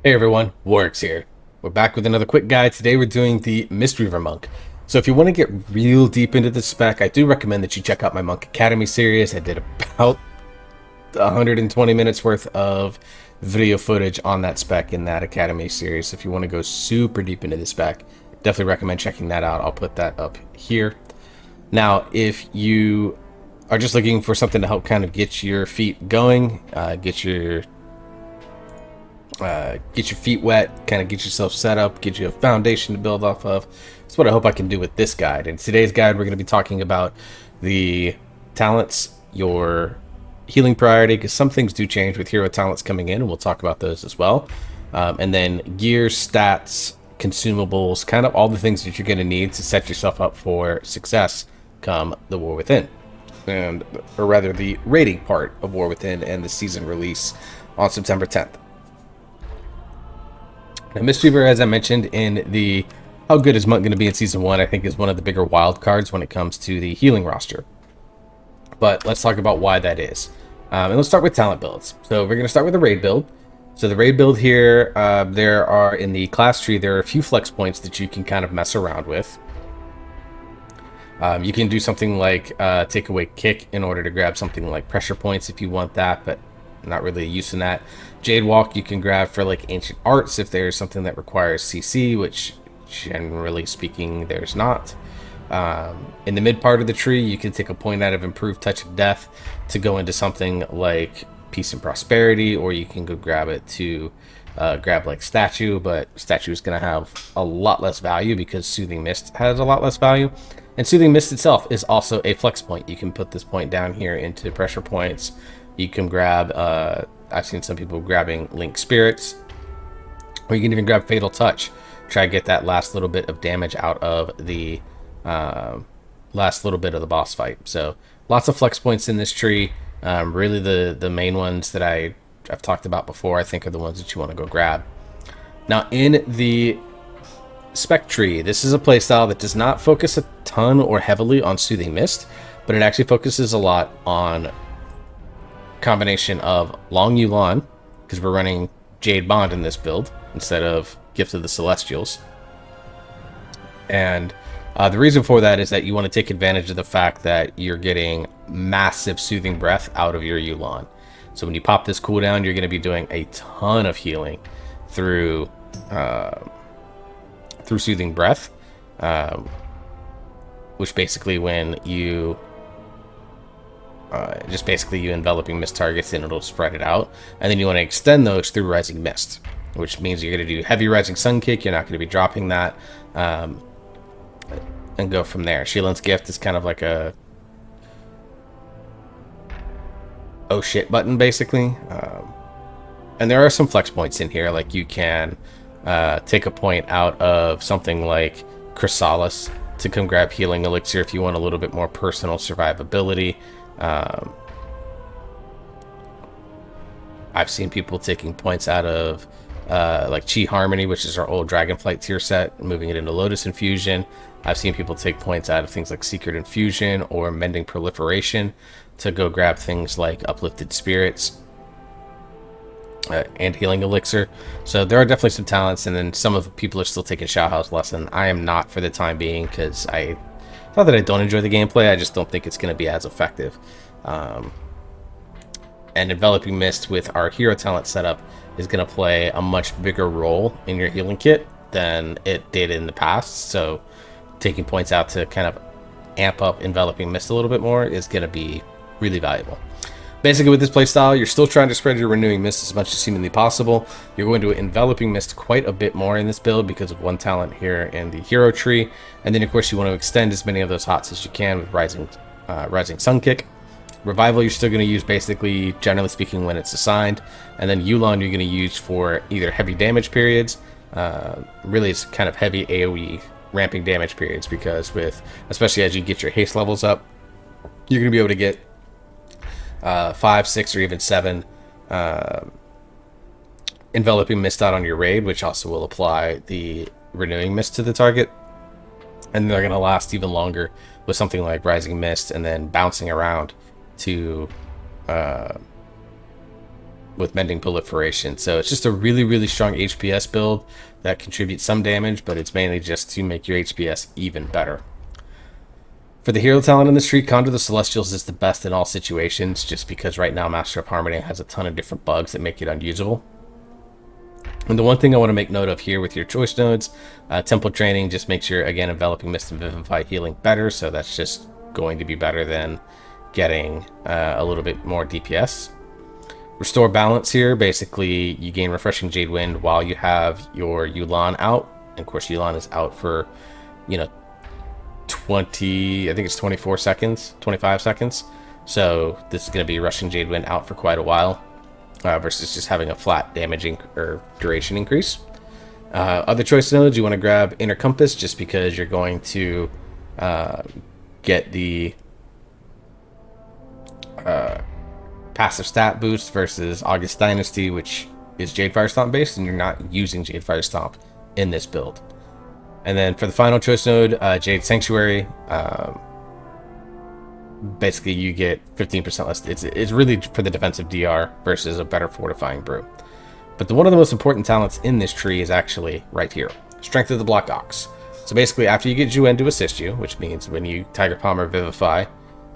Hey everyone, Warwick's here. We're back with another quick guide. Today we're doing the Mistweaver Monk. So if you want to get real deep into the spec, I do recommend that you check out my Monk Academy series. I did about 120 minutes worth of video footage on that spec in that Academy series. If you want to go super deep into the spec, definitely recommend checking that out. I'll put that up here. Now, if you are just looking for something to help kind of get your feet going, get your feet wet, kind of get yourself set up, get you a foundation to build off of. That's what I hope I can do with this guide. In today's guide, we're going to be talking about the talents, your healing priority, because some things do change with hero talents coming in, and we'll talk about those as well. And then gear, stats, consumables, kind of all the things that you're going to need to set yourself up for success come the War Within. Or rather, the rating part of War Within and the season release on September 10th. Now, Mistweaver, as I mentioned in the how good is Monk going to be in Season 1, I think is one of the bigger wild cards when it comes to the healing roster. But let's talk about why that is. And let's start with talent builds. So we're going to start with the raid build. So the raid build here, there are, in the class tree, there are a few flex points that you can kind of mess around with. You can do something like take away kick in order to grab something like pressure points if you want that, but not really use in that. Jade Walk you can grab for like ancient arts if there's something that requires CC, which generally speaking there's not. In the mid part of the tree, you can take a point out of improved touch of death to go into something like peace and prosperity, or you can go grab it to grab like statue, but statue is going to have a lot less value because soothing mist has a lot less value, and soothing mist itself is also a flex point. You can put this point down here into pressure points. You can grab, I've seen some people grabbing Link Spirits, or you can even grab Fatal Touch. Try to get that last little bit of damage out of the last little bit of the boss fight. So lots of flex points in this tree. Really the main ones that I've talked about before, I think, are the ones that you want to go grab. Now in the spec tree, this is a playstyle that does not focus a ton or heavily on Soothing Mist, but it actually focuses a lot on combination of Long Yu'lon, because we're running Jade Bond in this build instead of Gift of the Celestials. And the reason for that is that you want to take advantage of the fact that you're getting massive soothing breath out of your Yu'lon. So when you pop this cooldown, you're going to be doing a ton of healing through soothing breath, which basically when you you enveloping mist targets, and it'll spread it out, and then you want to extend those through rising mist, which means you're going to do heavy rising sun kick. You're not going to be dropping that, and go from there. Sheelan's gift is kind of like a oh shit button basically, and there are some flex points in here, like you can take a point out of something like Chrysalis to come grab healing elixir if you want a little bit more personal survivability. I've seen people taking points out of like Chi Harmony, which is our old Dragonflight tier set, and moving it into Lotus Infusion. I've seen people take points out of things like Secret Infusion or Mending Proliferation to go grab things like Uplifted Spirits and Healing Elixir. So there are definitely some talents, and then some of the people are still taking Shao Lesson. I am not for the time being, because it's not that I don't enjoy the gameplay, I just don't think it's going to be as effective. And Enveloping Mist with our hero talent setup is going to play a much bigger role in your healing kit than it did in the past. So taking points out to kind of amp up Enveloping Mist a little bit more is going to be really valuable. Basically, with this playstyle, you're still trying to spread your Renewing Mist as much as seemingly possible. You're going to Enveloping Mist quite a bit more in this build because of one talent here in the hero tree. And then, of course, you want to extend as many of those hots as you can with Rising Sun Kick. Revival, you're still going to use basically, generally speaking, when it's assigned. And then Yu'lon, you're going to use for either heavy damage periods. Really, it's kind of heavy AoE ramping damage periods, because especially as you get your haste levels up, you're going to be able to get 5, 6, or even 7 Enveloping Mist out on your raid, which also will apply the Renewing Mist to the target. And they're going to last even longer with something like Rising Mist, and then bouncing around to with Mending Proliferation. So it's just a really, really strong HPS build that contributes some damage, but it's mainly just to make your HPS even better. For the hero talent in this tree, Conjure the Celestials is the best in all situations, just because right now Master of Harmony has a ton of different bugs that make it unusable. And the one thing I want to make note of here with your choice nodes, Temple Training just makes your, again, Enveloping Mist and Vivify healing better, so that's just going to be better than getting a little bit more DPS. Restore Balance here, basically you gain Refreshing Jade Wind while you have your Yu'lon out. And of course Yu'lon is out for, 20, I think it's 24 seconds, 25 seconds. So this is going to be Rushing Jade Wind out for quite a while, versus just having a flat damaging or duration increase. Other choice nodes, you want to grab Inner Compass just because you're going to get the passive stat boost versus August Dynasty, which is Jade Fire Stomp based, and you're not using Jade Fire Stomp in this build. And then for the final choice node, Jade Sanctuary, basically you get 15% less. It's really for the defensive DR versus a better fortifying brew. But one of the most important talents in this tree is actually right here, Strength of the Black Ox. So basically after you get Juan to assist you, which means when you Tiger Palm or Vivify,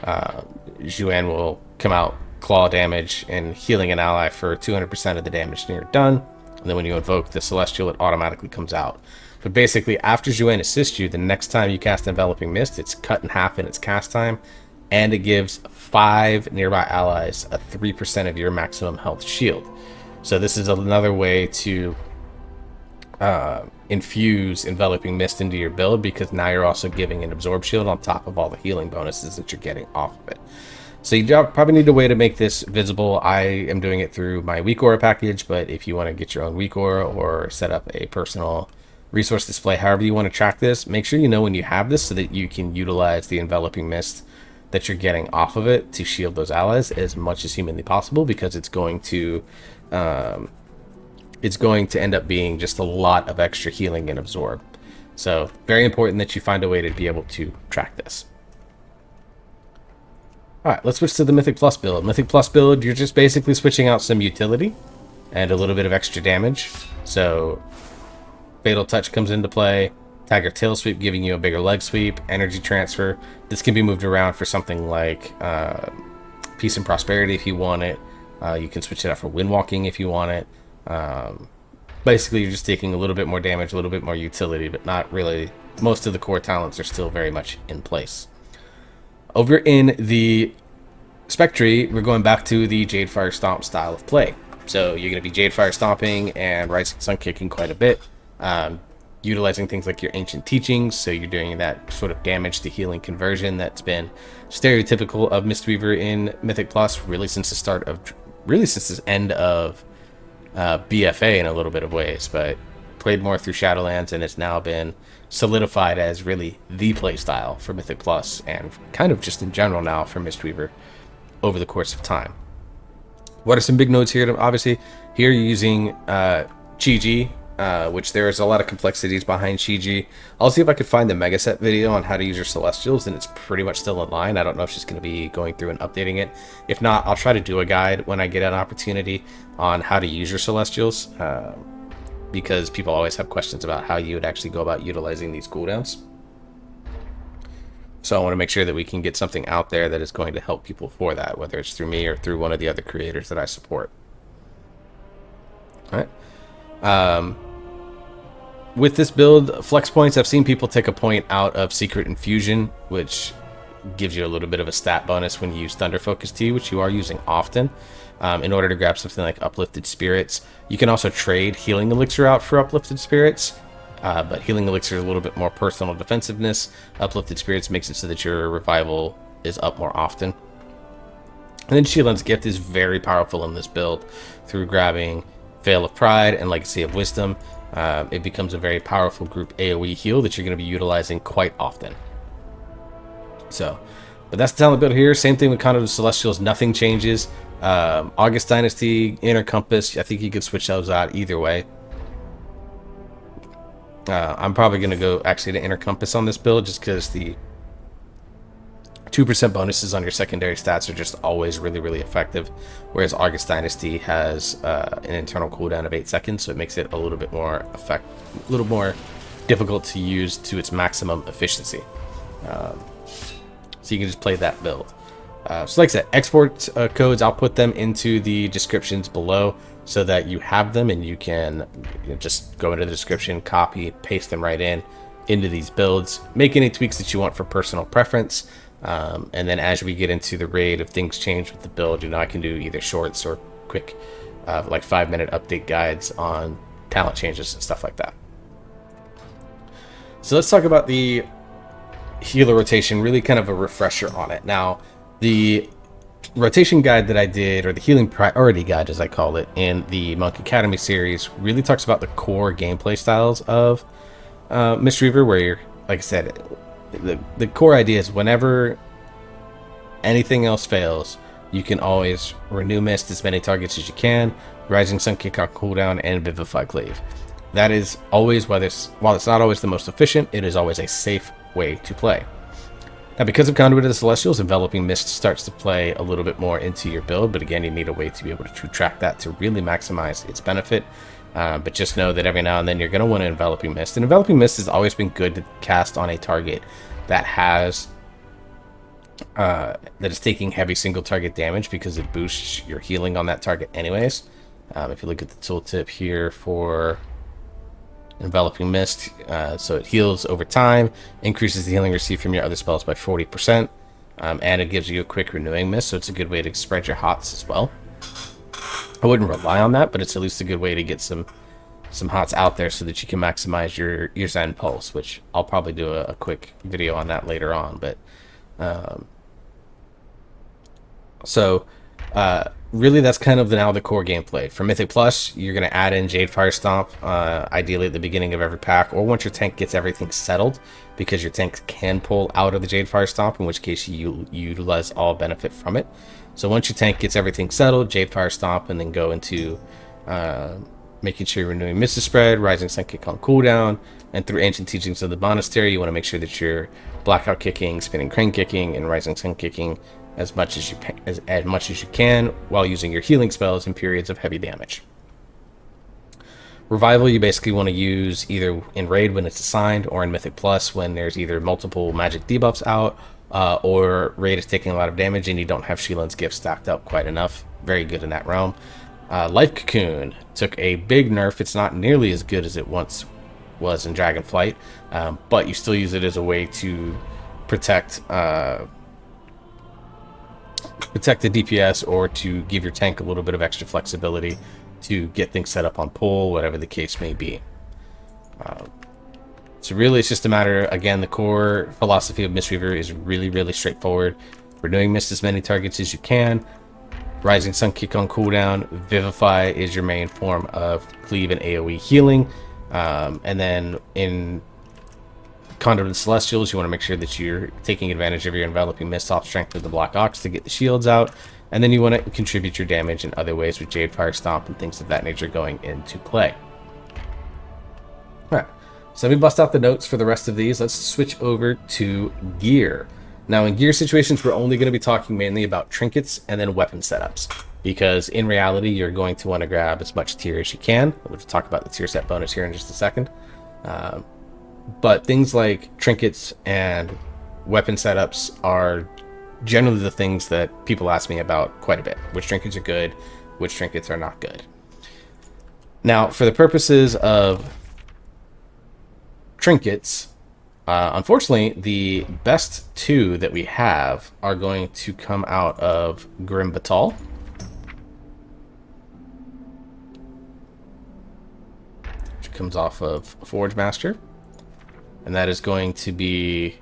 Juan will come out claw damage and healing an ally for 200% of the damage when you're done. And then when you invoke the Celestial, it automatically comes out. But basically, after Juan assists you, the next time you cast Enveloping Mist, it's cut in half in its cast time, and it gives 5 nearby allies a 3% of your maximum health shield. So this is another way to infuse Enveloping Mist into your build, because now you're also giving an Absorb Shield on top of all the healing bonuses that you're getting off of it. So you probably need a way to make this visible. I am doing it through my Weak Aura package, but if you want to get your own Weak Aura or set up a personal resource display, however you want to track this, make sure you know when you have this so that you can utilize the Enveloping Mist that you're getting off of it to shield those allies as much as humanly possible, because it's going to end up being just a lot of extra healing and absorb. So very important that you find a way to be able to track this. Alright, let's switch to the Mythic Plus build. Mythic Plus build, you're just basically switching out some utility and a little bit of extra damage. So Fatal Touch comes into play, Tiger Tail Sweep giving you a bigger leg sweep, Energy Transfer. This can be moved around for something like Peace and Prosperity if you want it. You can switch it out for Windwalking if you want it. Basically, you're just taking a little bit more damage, a little bit more utility, but not really. Most of the core talents are still very much in place. Over in the Spec tree, we're going back to the Jade Fire Stomp style of play. So you're going to be Jade Fire Stomping and Rising Sun Kicking quite a bit, utilizing things like your Ancient Teachings, so you're doing that sort of damage to healing conversion that's been stereotypical of Mistweaver in Mythic Plus, really since the end of BFA in a little bit of ways, but played more through Shadowlands, and it's now been solidified as really the playstyle for Mythic Plus and kind of just in general now for Mistweaver over the course of time. What are some big nodes here? Obviously, here you're using Chi-Ji, which there is a lot of complexities behind Chi-Ji. I'll see if I could find the Mega Set video on how to use your Celestials, and it's pretty much still in line. I don't know if she's going to be going through and updating it. If not, I'll try to do a guide when I get an opportunity on how to use your Celestials, because people always have questions about how you would actually go about utilizing these cooldowns. So I want to make sure that we can get something out there that is going to help people for that, whether it's through me or through one of the other creators that I support. All right. With this build, flex points, I've seen people take a point out of Secret Infusion, which gives you a little bit of a stat bonus when you use Thunder Focus Tea, which you are using often, in order to grab something like Uplifted Spirits. You can also trade Healing Elixir out for Uplifted Spirits, but Healing Elixir is a little bit more personal defensiveness. Uplifted Spirits makes it so that your revival is up more often. And then Shield's Gift is very powerful in this build through grabbing Veil of Pride and Legacy of Wisdom. It becomes a very powerful group AoE heal that you're going to be utilizing quite often. So, but that's the talent build here. Same thing with Conjure the Celestials. Nothing changes. August Dynasty, Inner Compass, I think you could switch those out either way. I'm probably going to go actually to Inner Compass on this build just because the 2% bonuses on your secondary stats are just always really, really effective. Whereas August Dynasty has an internal cooldown of 8 seconds, so it makes it a little bit more a little more difficult to use to its maximum efficiency. So you can just play that build. So like I said, export codes, I'll put them into the descriptions below so that you have them and you can just go into the description, copy, paste them right into these builds, make any tweaks that you want for personal preference. And then as we get into the raid, if things change with the build, I can do either shorts or quick, like 5-minute update guides on talent changes and stuff like that. So let's talk about the healer rotation, really kind of a refresher on it. Now, the rotation guide that I did, or the healing priority guide as I call it, in the Monk Academy series, really talks about the core gameplay styles of Mistweaver, where you're, like I said, the core idea is whenever anything else fails, you can always renew mist as many targets as you can, rising sun kick on cooldown, and vivify cleave. That is always, while it's not always the most efficient, it is always a safe way to play. Now, because of Conduit of the Celestials, enveloping mist starts to play a little bit more into your build, but again, you need a way to be able to track that to really maximize its benefit. But just know that every now and then you're going to want an enveloping mist, and enveloping mist has always been good to cast on a target that has that is taking heavy single target damage, because it boosts your healing on that target anyways. If you look at the tooltip here for enveloping mist, so it heals over time, increases the healing received from your other spells by 40%, and it gives you a quick renewing mist, so it's a good way to spread your hots as well. I wouldn't rely on that, but it's at least a good way to get some hots out there so that you can maximize your Zen pulse, which I'll probably do a quick video on that later on. But really, that's kind of now the core gameplay. For Mythic Plus, you're going to add in Jade Fire Stomp, ideally at the beginning of every pack, or once your tank gets everything settled, because your tank can pull out of the Jade Fire Stomp, in which case you utilize all benefit from it. So once your tank gets everything settled, Jade Fire Stomp, and then go into making sure you're renewing Mist spread, Rising Sun Kick on cooldown, and through Ancient Teachings of the Monastery, you want to make sure that you're Blackout kicking, Spinning Crane kicking, and Rising Sun kicking as much as you can while using your healing spells in periods of heavy damage. Revival, you basically want to use either in Raid when it's assigned, or in Mythic Plus when there's either multiple magic debuffs out, or Raid is taking a lot of damage and you don't have Sheelan's Gift stacked up quite enough. Very good in that realm. Life Cocoon took a big nerf. It's not nearly as good as it once was in Dragonflight, but you still use it as a way to protect the DPS, or to give your tank a little bit of extra flexibility to get things set up on pull, whatever the case may be. So really, it's just a matter, again, the core philosophy of Mistweaver is really, really straightforward. Renewing Mist as many targets as you can, Rising Sun Kick on cooldown, Vivify is your main form of cleave and AoE healing, and then in Conduit of the Celestials, you want to make sure that you're taking advantage of your enveloping mist off strength of the Black Ox to get the shields out, and then you want to contribute your damage in other ways with Jade Fire Stomp and things of that nature going into play. Alright, so let me bust out the notes for the rest of these. Let's switch over to gear. Now, in gear situations, we're only going to be talking mainly about trinkets and then weapon setups, because in reality, you're going to want to grab as much tier as you can. We'll talk about the tier set bonus here in just a second. But things like trinkets and weapon setups are generally the things that people ask me about quite a bit. Which trinkets are good, which trinkets are not good. Now, for the purposes of trinkets, unfortunately, the best two that we have are going to come out of Grim Batal, which comes off of Forge Master. And that is going to be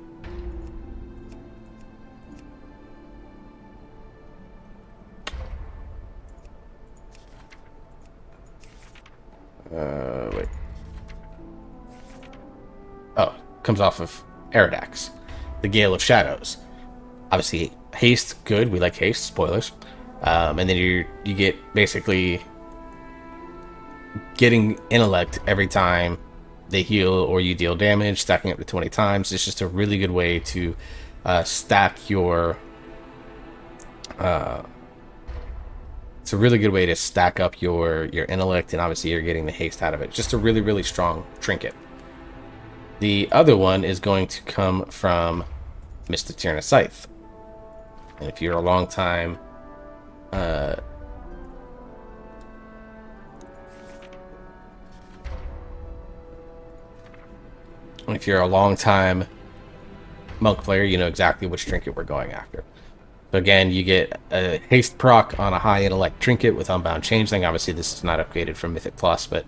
wait. Oh, comes off of Eridax, the Gale of Shadows. Obviously, haste, good. We like haste. Spoilers. And then you get basically getting intellect every time they heal or you deal damage, stacking up to 20 times. It's just a really good way to stack your. It's a really good way to stack up your intellect, and obviously you're getting the haste out of it. Just a really, really strong trinket. The other one is going to come from Mr. Scythe. And if you're a long time monk player, you know exactly which trinket we're going after. So again, you get a haste proc on a high intellect trinket with Unbound Changeling. Obviously, this is not upgraded from Mythic Plus, but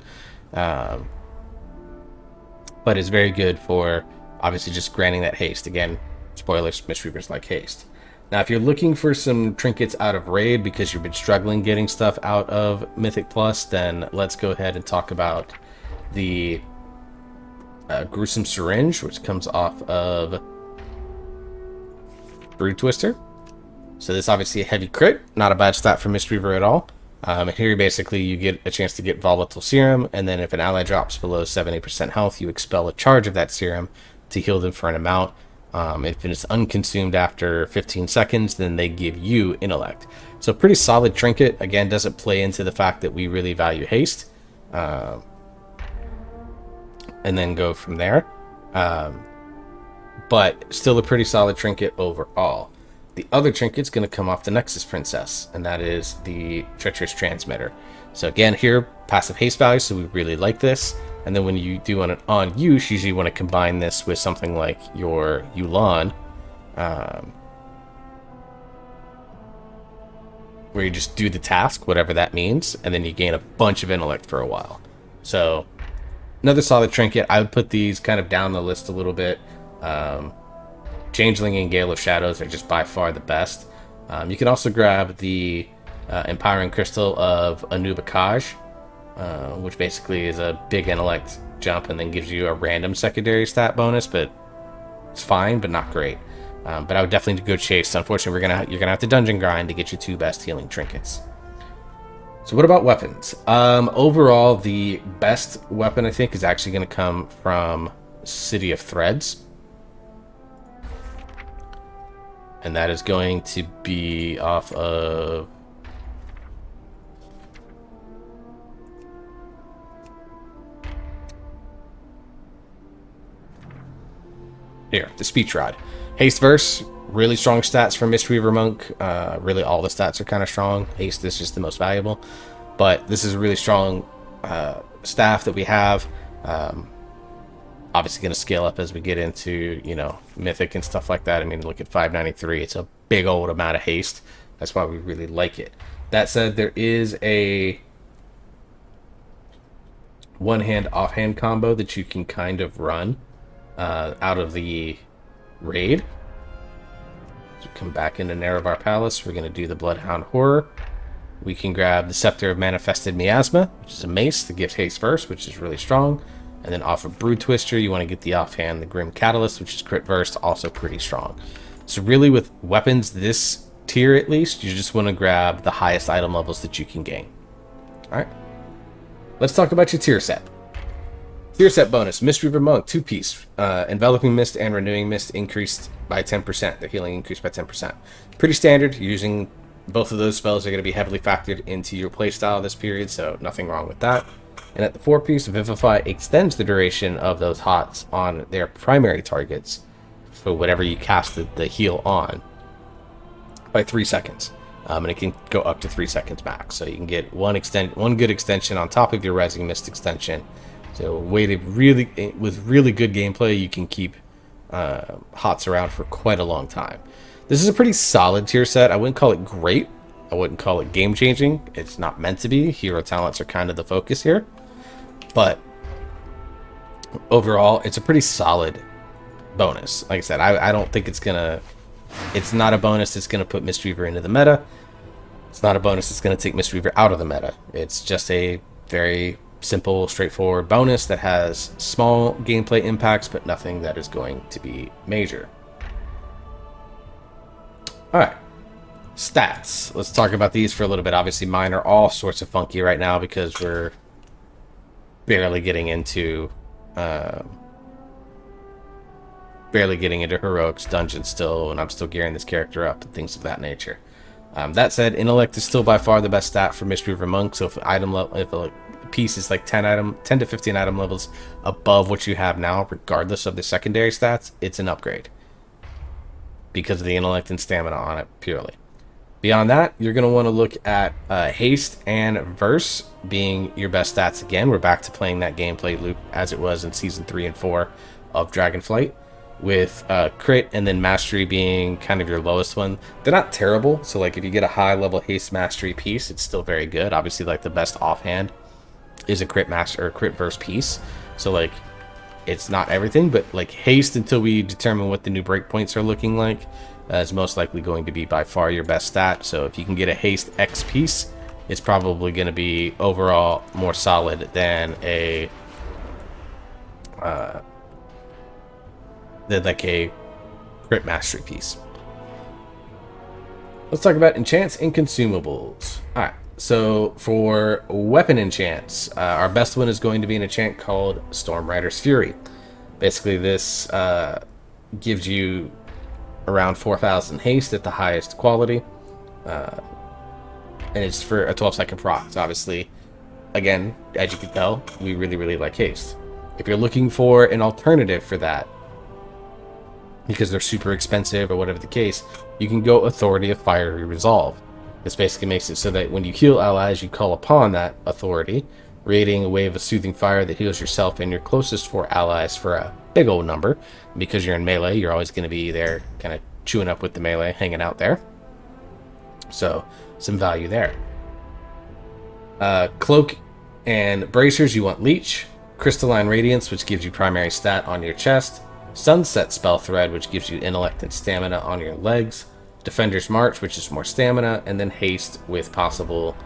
it's very good for obviously just granting that haste. Again, spoilers, Mistweavers like haste. Now, if you're looking for some trinkets out of raid because you've been struggling getting stuff out of Mythic Plus, then let's go ahead and talk about the Gruesome Syringe, which comes off of Brood Twister. So this is obviously a heavy crit, not a bad stat for Mistweaver at all. And here basically you get a chance to get Volatile Serum, and then if an ally drops below 70% health, you expel a charge of that serum to heal them for an amount. If it's unconsumed after 15 seconds, then they give you intellect. So pretty solid trinket. Again, doesn't play into the fact that we really value haste. And then go from there. But still a pretty solid trinket overall. The other trinket's going to come off the Nexus Princess, and that is the Treacherous Transmitter. So again, here, passive haste value, so we really like this. And then when you do an on-use, you usually want to combine this with something like your Yulan, where you just do the task, whatever that means, and then you gain a bunch of intellect for a while. So another solid trinket. I would put these kind of down the list a little bit. Changeling and Gale of Shadows are just by far the best. You can also grab the Empowering Crystal of Anubakaj, which basically is a big intellect jump and then gives you a random secondary stat bonus, but it's fine, but not great. But I would definitely go chase. Unfortunately, you're gonna have to dungeon grind to get your 2 best healing trinkets. So what about weapons? Overall, the best weapon I think is actually going to come from City of Threads. And that is going to be off of... Here, the Speech Rod. Haste Verse, really strong stats for Mistweaver Monk. Really all the stats are kind of strong. Haste is just the most valuable. But this is a really strong staff that we have. Obviously going to scale up as we get into, you know, Mythic and stuff like that. I mean, look at 593. It's a big old amount of haste. That's why we really like it. That said, there is a one-hand, offhand combo that you can kind of run out of the raid. So come back into Nerevar Palace. We're going to do the Bloodhound Horror. We can grab the Scepter of Manifested Miasma, which is a mace that gives haste first, which is really strong. And then off of Brood Twister, you want to get the offhand, the Grim Catalyst, which is crit versed, also pretty strong. So really with weapons this tier at least, you just want to grab the highest item levels that you can gain. Alright. Let's talk about your tier set. Tier set bonus, Mistweaver Monk, 2-piece. Enveloping Mist and Renewing Mist increased by 10%. The healing increased by 10%. Pretty standard. Using both of those spells are going to be heavily factored into your playstyle this period, so nothing wrong with that. And at the 4-piece, Vivify extends the duration of those hots on their primary targets for whatever you cast the heal on by 3 seconds. And it can go up to 3 seconds max. So you can get one good extension on top of your Rising Mist extension. So with really good gameplay, you can keep hots around for quite a long time. This is a pretty solid tier set. I wouldn't call it great. I wouldn't call it game-changing. It's not meant to be. Hero talents are kind of the focus here. But overall, it's a pretty solid bonus. Like I said, I don't think it's gonna... It's not a bonus that's gonna put Mistweaver into the meta. It's not a bonus that's gonna take Mistweaver out of the meta. It's just a very simple, straightforward bonus that has small gameplay impacts, but nothing that is going to be major. Alright. Stats. Let's talk about these for a little bit. Obviously, mine are all sorts of funky right now because we're barely getting into barely getting into heroics dungeons still, and I'm still gearing this character up and things of that nature. That said, intellect is still by far the best stat for Mistweaver Monk. So if if a piece is like 10 to 15 item levels above what you have now, regardless of the secondary stats, it's an upgrade because of the intellect and stamina on it purely. Beyond that, you're going to want to look at haste and verse being your best stats again. We're back to playing that gameplay loop as it was in season 3 and 4 of Dragonflight, with crit and then mastery being kind of your lowest one. They're not terrible, so like if you get a high level haste mastery piece, it's still very good. Obviously, like the best offhand is a crit master or crit verse piece, so like it's not everything, but like haste, until we determine what the new breakpoints are looking like, is most likely going to be by far your best stat. So if you can get a haste X piece, it's probably going to be overall more solid than a crit mastery piece. Let's talk about enchants and consumables. All right, so for weapon enchants, our best one is going to be an enchant called Storm Rider's Fury. Basically, this gives you around 4,000 haste at the highest quality, and it's for a 12-second proc. So obviously, again, as you can tell, we really like haste. If you're looking for an alternative for that, because they're super expensive or whatever the case, you can go Authority of Fiery Resolve. This basically makes it so that when you heal allies, you call upon that authority, creating a wave of soothing fire that heals yourself and your closest 4 allies for a big old number. Because you're in melee, you're always going to be there kind of chewing up with the melee, hanging out there. So some value there. Cloak and bracers, you want Leech. Crystalline Radiance, which gives you primary stat on your chest. Sunset Spell Thread, which gives you intellect and stamina on your legs. Defender's March, which is more stamina. And then haste with possible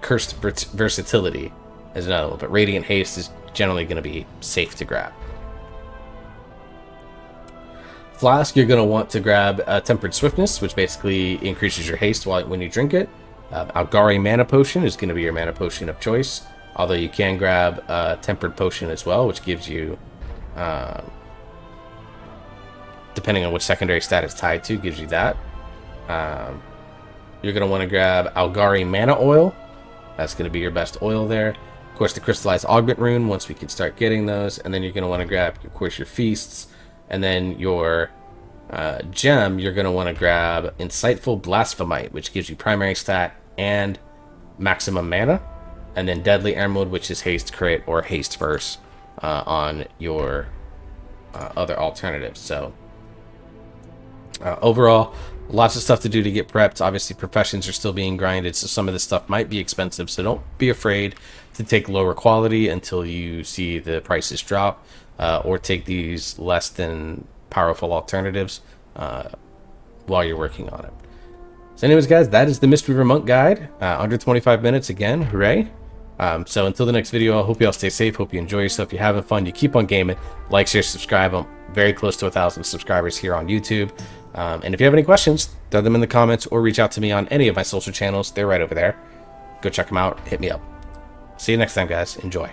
cursed versatility is another one, but Radiant Haste is generally going to be safe to grab. Flask, you're going to want to grab Tempered Swiftness, which basically increases your haste when you drink it. Algari Mana Potion is going to be your mana potion of choice, although you can grab Tempered Potion as well, which gives you, depending on which secondary stat it's tied to, gives you that. You're going to want to grab Algari Mana Oil. That's going to be your best oil there. Of course, the Crystallized Augment Rune, once we can start getting those. And then you're going to want to grab, of course, your Feasts. And then your gem, you're going to want to grab Insightful Blasphemite, which gives you primary stat and maximum mana. And then Deadly Emerald, which is haste crit or haste verse on your other alternatives. So overall, lots of stuff to do to get prepped. Obviously, professions are still being grinded, so some of this stuff might be expensive. So don't be afraid to take lower quality until you see the prices drop, or take these less than powerful alternatives while you're working on it. So anyways, guys, that is the Mistweaver Monk guide. Under 25 minutes again, hooray. So until the next video, I hope you all stay safe. Hope you enjoy yourself. You're having fun. You keep on gaming. Like, share, subscribe. I'm very close to 1,000 subscribers here on YouTube. And if you have any questions, throw them in the comments or reach out to me on any of my social channels. They're right over there. Go check them out. Hit me up. See you next time, guys. Enjoy.